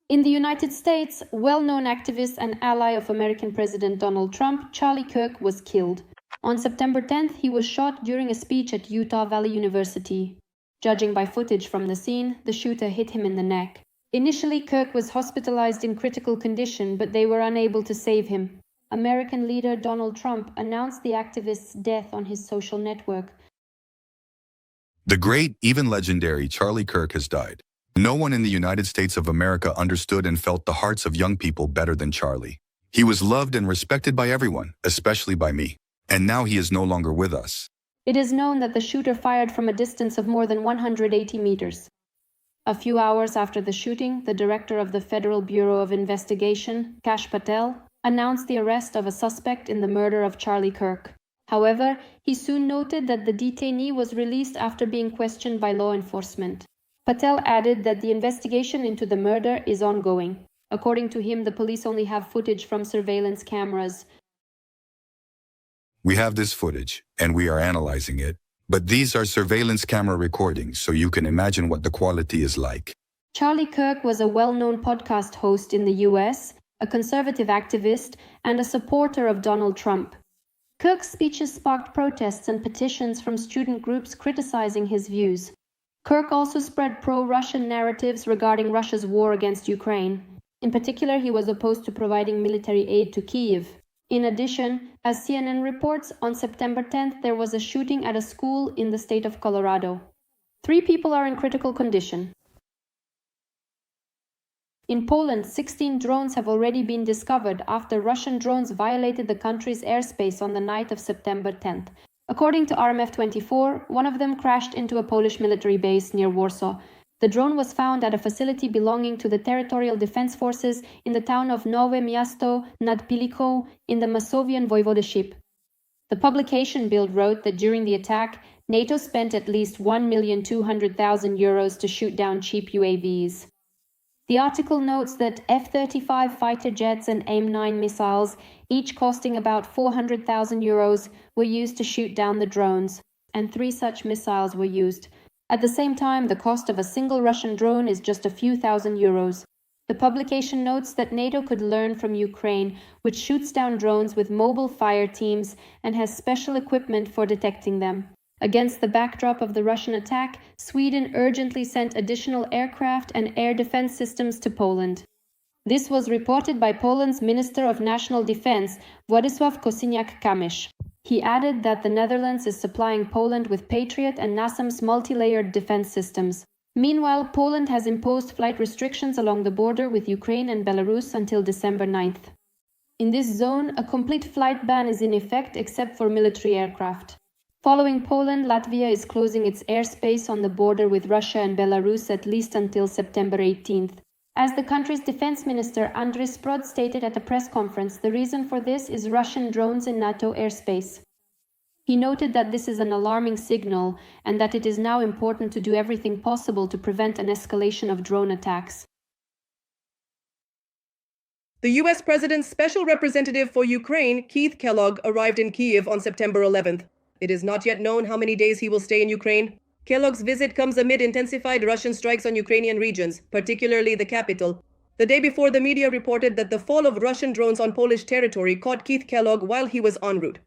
In the United States, well-known activist and ally of American President Donald Trump, Charlie Kirk, was killed. On September 10th, he was shot during a speech at Utah Valley University. Judging by footage from the scene, the shooter hit him in the neck. Initially, Kirk was hospitalized in critical condition, but they were unable to save him. American leader Donald Trump announced the activist's death on his social network. The great, even legendary Charlie Kirk has died. No one in the United States of America understood and felt the hearts of young people better than Charlie. He was loved and respected by everyone, especially by me. And now he is no longer with us. It is known that the shooter fired from a distance of more than 180 meters. A few hours after the shooting, the director of the Federal Bureau of Investigation, Kash Patel, announced the arrest of a suspect in the murder of Charlie Kirk. However, he soon noted that the detainee was released after being questioned by law enforcement. Patel added that the investigation into the murder is ongoing. According to him, the police only have footage from surveillance cameras. We have this footage, and we are analyzing it. But these are surveillance camera recordings, so you can imagine what the quality is like. Charlie Kirk was a well-known podcast host in the US, a conservative activist, and a supporter of Donald Trump. Kirk's speeches sparked protests and petitions from student groups criticizing his views. Kirk also spread pro-Russian narratives regarding Russia's war against Ukraine. In particular, he was opposed to providing military aid to Kyiv. In addition, as CNN reports, on September 10th there was a shooting at a school in the state of Colorado. 3 people are in critical condition. In Poland, 16 drones have already been discovered after Russian drones violated the country's airspace on the night of September 10th. According to RMF24, one of them crashed into a Polish military base near Warsaw. The drone was found at a facility belonging to the Territorial Defense Forces in the town of Nowe Miasto nad Piliką in the Masovian voivodeship. The publication Bild wrote that during the attack, NATO spent at least €1,200,000 to shoot down cheap UAVs. The article notes that F-35 fighter jets and AIM-9 missiles, each costing about €400,000, were used to shoot down the drones, and 3 such missiles were used. At the same time, the cost of a single Russian drone is just a few €1,000s. The publication notes that NATO could learn from Ukraine, which shoots down drones with mobile fire teams and has special equipment for detecting them. Against the backdrop of the Russian attack, Sweden urgently sent additional aircraft and air defense systems to Poland. This was reported by Poland's Minister of National Defense, Władysław Kosiniak-Kamysz. He added that the Netherlands is supplying Poland with Patriot and NASAMS multi-layered defense systems. Meanwhile, Poland has imposed flight restrictions along the border with Ukraine and Belarus until December 9th. In this zone, a complete flight ban is in effect except for military aircraft. Following Poland, Latvia is closing its airspace on the border with Russia and Belarus at least until September 18th. As the country's defense minister Andris Sprod stated at a press conference, the reason for this is Russian drones in NATO airspace. He noted that this is an alarming signal and that it is now important to do everything possible to prevent an escalation of drone attacks. The U.S. President's special representative for Ukraine, Kellogg, arrived in Kyiv on September 11th. It is not yet known how many days he will stay in Ukraine. Kellogg's visit comes amid intensified Russian strikes on Ukrainian regions, particularly the capital. The day before, the media reported that the fall of Russian drones on Polish territory caught Kellogg while he was en route.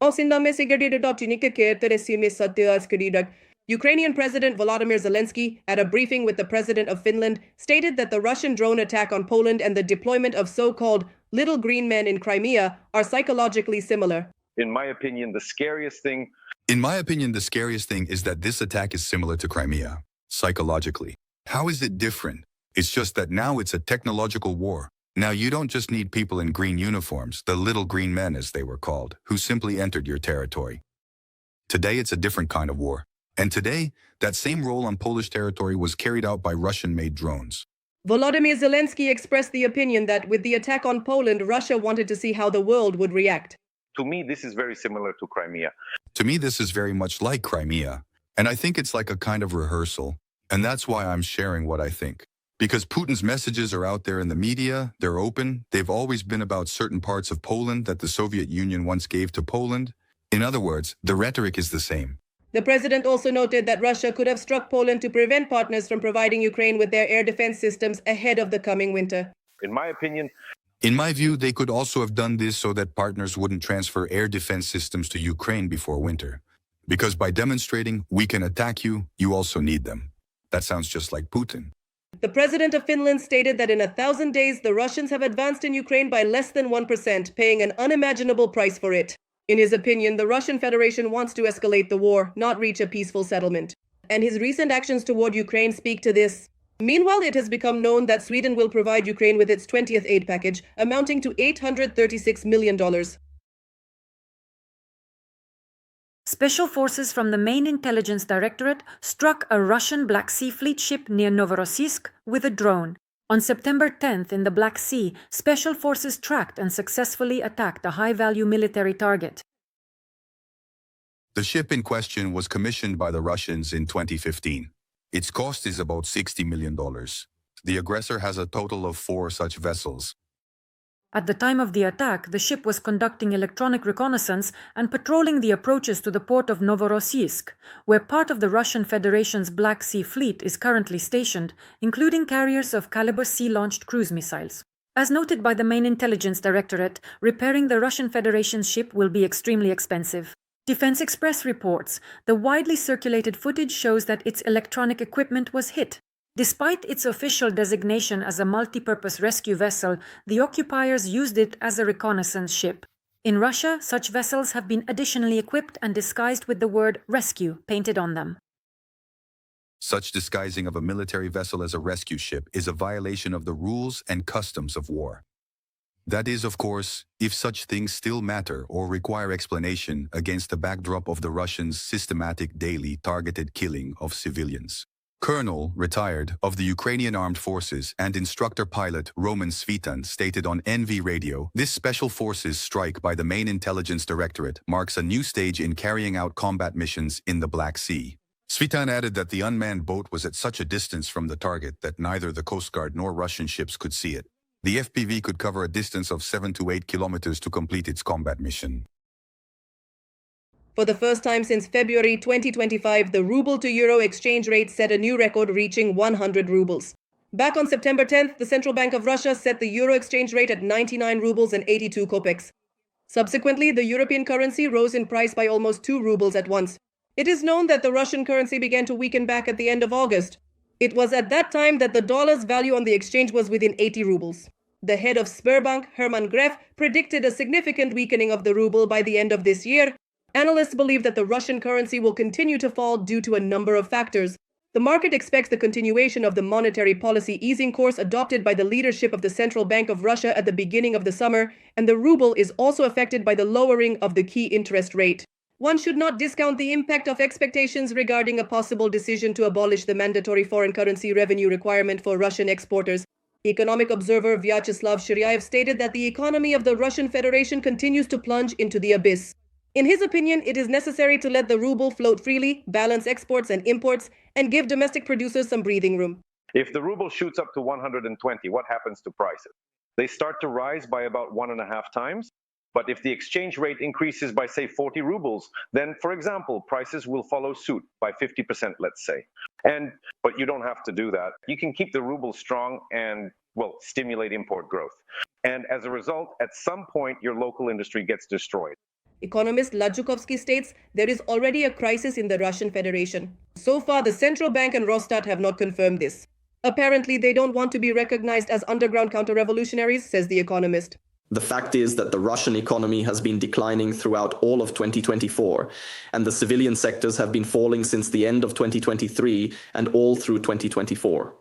Ukrainian President Volodymyr Zelensky, at a briefing with the President of Finland, stated that the Russian drone attack on Poland and the deployment of so-called little green men in Crimea are psychologically similar. In my opinion, the scariest thing is that this attack is similar to Crimea, psychologically. How is it different? It's just that now it's a technological war. Now you don't just need people in green uniforms, the little green men as they were called, who simply entered your territory. Today it's a different kind of war. And today, that same role on Polish territory was carried out by Russian-made drones. Volodymyr Zelensky expressed the opinion that with the attack on Poland, Russia wanted to see how the world would react. To me, this is very similar to Crimea. To me, this is very much like Crimea. And I think it's like a kind of rehearsal. And that's why I'm sharing what I think. Because Putin's messages are out there in the media, they're open, they've always been about certain parts of Poland that the Soviet Union once gave to Poland. In other words, the rhetoric is the same. The president also noted that Russia could have struck Poland to prevent partners from providing Ukraine with their air defense systems ahead of the coming winter. In my opinion, In my view, they could also have done this so that partners wouldn't transfer air defense systems to Ukraine before winter. Because by demonstrating, we can attack you, you also need them. That sounds just like Putin. The president of Finland stated that in 1,000 days, the Russians have advanced in Ukraine by less than 1%, paying an unimaginable price for it. In his opinion, the Russian Federation wants to escalate the war, not reach a peaceful settlement. And his recent actions toward Ukraine speak to this. Meanwhile, it has become known that Sweden will provide Ukraine with its 20th aid package, amounting to $836 million. Special forces from the main intelligence directorate struck a Russian Black Sea Fleet ship near Novorossiysk with a drone. On September 10th in the Black Sea, special forces tracked and successfully attacked a high-value military target. The ship in question was commissioned by the Russians in 2015. Its cost is about $60 million. The aggressor has a total of 4 such vessels. At the time of the attack, the ship was conducting electronic reconnaissance and patrolling the approaches to the port of Novorossiysk, where part of the Russian Federation's Black Sea Fleet is currently stationed, including carriers of caliber sea-launched cruise missiles. As noted by the main intelligence directorate, repairing the Russian Federation's ship will be extremely expensive. Defense Express reports the widely circulated footage shows that its electronic equipment was hit. Despite its official designation as a multi-purpose rescue vessel, the occupiers used it as a reconnaissance ship. In Russia, such vessels have been additionally equipped and disguised with the word rescue painted on them. Such disguising of a military vessel as a rescue ship is a violation of the rules and customs of war. That is, of course, if such things still matter or require explanation against the backdrop of the Russians' systematic daily targeted killing of civilians. Colonel, retired, of the Ukrainian Armed Forces and instructor pilot Roman Svitan stated on NV Radio, this special forces strike by the main intelligence directorate marks a new stage in carrying out combat missions in the Black Sea. Svitan added that the unmanned boat was at such a distance from the target that neither the Coast Guard nor Russian ships could see it. The FPV could cover a distance of 7 to 8 kilometers to complete its combat mission. For the first time since February 2025, the ruble to euro exchange rate set a new record, reaching 100 rubles. Back on September 10th, the Central Bank of Russia set the euro exchange rate at 99 rubles and 82 kopecks. Subsequently, the European currency rose in price by almost 2 rubles at once. It is known that the Russian currency began to weaken back at the end of August. It was at that time that the dollar's value on the exchange was within 80 rubles. The head of Sberbank, Herman Gref, predicted a significant weakening of the ruble by the end of this year. Analysts believe that the Russian currency will continue to fall due to a number of factors. The market expects the continuation of the monetary policy easing course adopted by the leadership of the Central Bank of Russia at the beginning of the summer, and the ruble is also affected by the lowering of the key interest rate. One should not discount the impact of expectations regarding a possible decision to abolish the mandatory foreign currency revenue requirement for Russian exporters. Economic observer Vyacheslav Shiryaev stated that the economy of the Russian Federation continues to plunge into the abyss. In his opinion, it is necessary to let the ruble float freely, balance exports and imports, and give domestic producers some breathing room. if the ruble shoots up to 120, what happens to prices? They start to rise by about 1.5 times. But if the exchange rate increases by, say, 40 rubles, then, for example, prices will follow suit by 50%, let's say. But you don't have to do that. You can keep the ruble strong and, well, stimulate import growth. And as a result, at some point, your local industry gets destroyed. Economist Ladjukovsky states there is already a crisis in the Russian Federation. So far, the central bank and Rosstat have not confirmed this. Apparently, they don't want to be recognized as underground counter-revolutionaries, says the economist. The fact is that the Russian economy has been declining throughout all of 2024, and the civilian sectors have been falling since the end of 2023 and all through 2024.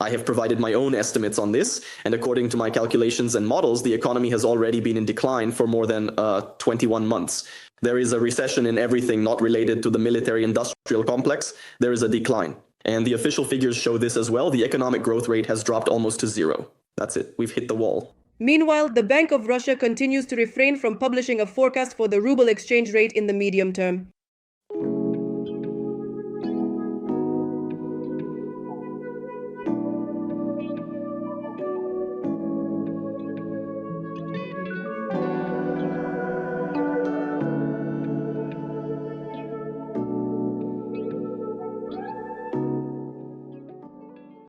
I have provided my own estimates on this, and according to my calculations and models, the economy has already been in decline for more than 21 months. There is a recession in everything not related to the military-industrial complex. There is a decline. And the official figures show this as well. The economic growth rate has dropped almost to zero. That's it. We've hit the wall. Meanwhile, the Bank of Russia continues to refrain from publishing a forecast for the ruble exchange rate in the medium term.